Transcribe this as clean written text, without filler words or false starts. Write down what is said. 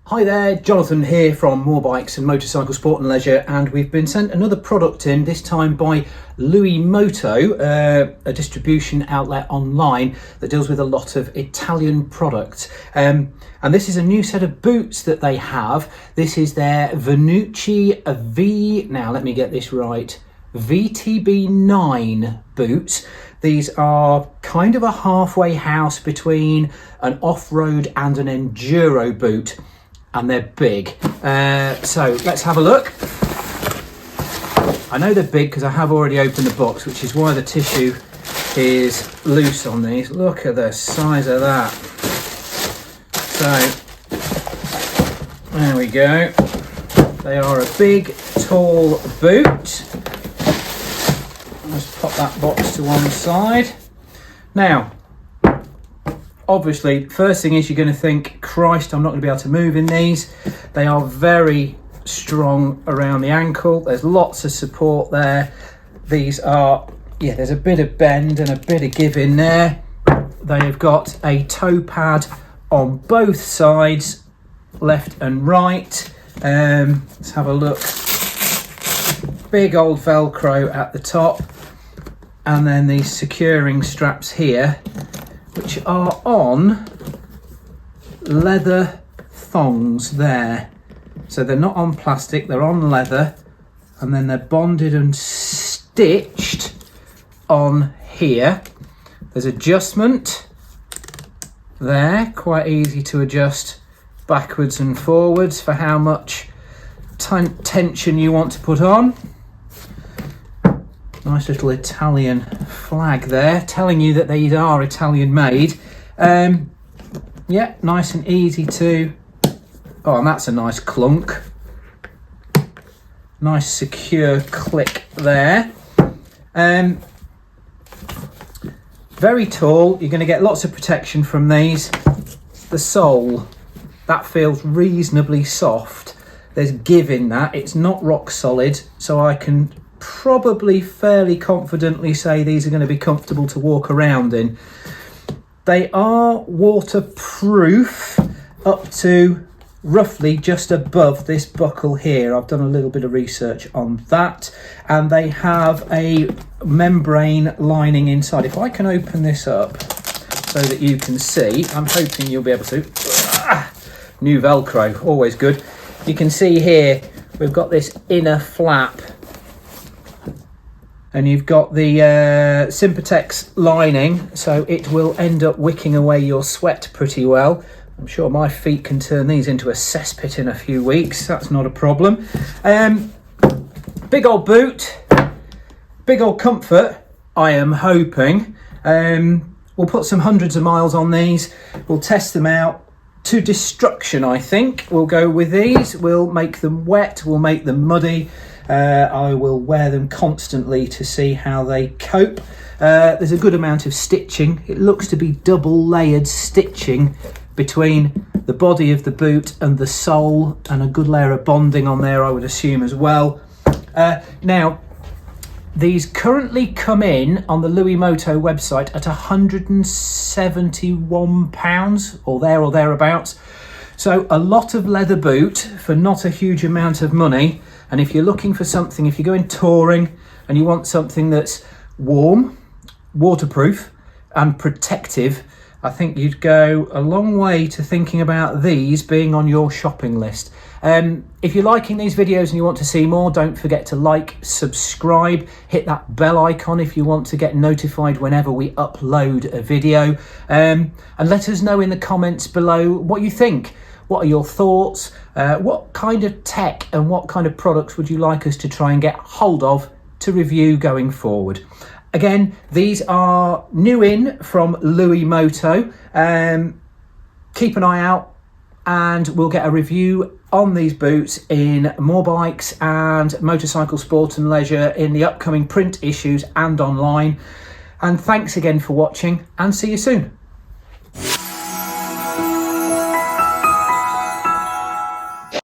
Hi there, Jonathan here from More Bikes and Motorcycle Sport and Leisure, and we've been sent another product in, this time by Moto, a distribution outlet online that deals with a lot of Italian products. And this is a new set of boots that they have. This is their Vanucci VTB 9 boots. These are kind of a halfway house between an off-road and an enduro boot. And they're big. So let's have a look. I know they're big because I have already opened the box, which is why the tissue is loose on these. Look at the size of that. So there we go. They are a big, tall boot. Let's pop that box to one side. Now, obviously, first thing is you're going to think, Christ, I'm not going to be able to move in these. They are very strong around the ankle. There's lots of support there. These are, there's a bit of bend and a bit of give in there. They have got a toe pad on both sides, left and right. Let's have a look. Big old Velcro at the top. And then these securing straps here, which are on leather thongs there. So they're not on plastic, they're on leather, and then they're bonded and stitched on here. There's adjustment there, quite easy to adjust backwards and forwards for how much tension you want to put on. Nice little Italian flag there, telling you that these are Italian made. Yeah, nice and easy to... Oh, and that's a nice clunk. Nice secure click there. Very tall. You're going to get lots of protection from these. The sole, that feels reasonably soft. There's give in that. It's not rock solid, so I can probably fairly confidently say these are going to be comfortable to walk around in. They are waterproof up to roughly just above this buckle here. I've done a little bit of research on that, and they have a membrane lining inside. If I can open this up so that you can see, I'm hoping you'll be able to. New Velcro, always good. You can see here we've got this inner flap, and you've got the Sympatex lining, so it will end up wicking away your sweat pretty well. I'm sure my feet can turn these into a cesspit in a few weeks. That's not a problem. Big old boot, big old comfort, I am hoping. We'll put some hundreds of miles on these. We'll test them out to destruction, I think. We'll go with these. We'll make them wet. We'll make them muddy. I will wear them constantly to see how they cope. There's a good amount of stitching. It looks to be double layered stitching between the body of the boot and the sole, and a good layer of bonding on there, I would assume, as well. Now, these currently come in on the Moto website at £171 or thereabouts. So a lot of leather boot for not a huge amount of money. And if you're looking for something, if you're going touring and you want something that's warm, waterproof and protective, I think you'd go a long way to thinking about these being on your shopping list. If you're liking these videos and you want to see more, don't forget to like, subscribe, hit that bell icon if you want to get notified whenever we upload a video. And let us know in the comments below what you think. What are your thoughts? What kind of tech and what kind of products would you like us to try and get hold of to review going forward? Again, these are new in from Moto. Keep an eye out and we'll get a review on these boots in More Bikes and Motorcycle Sport and Leisure in the upcoming print issues and online. And thanks again for watching, and see you soon.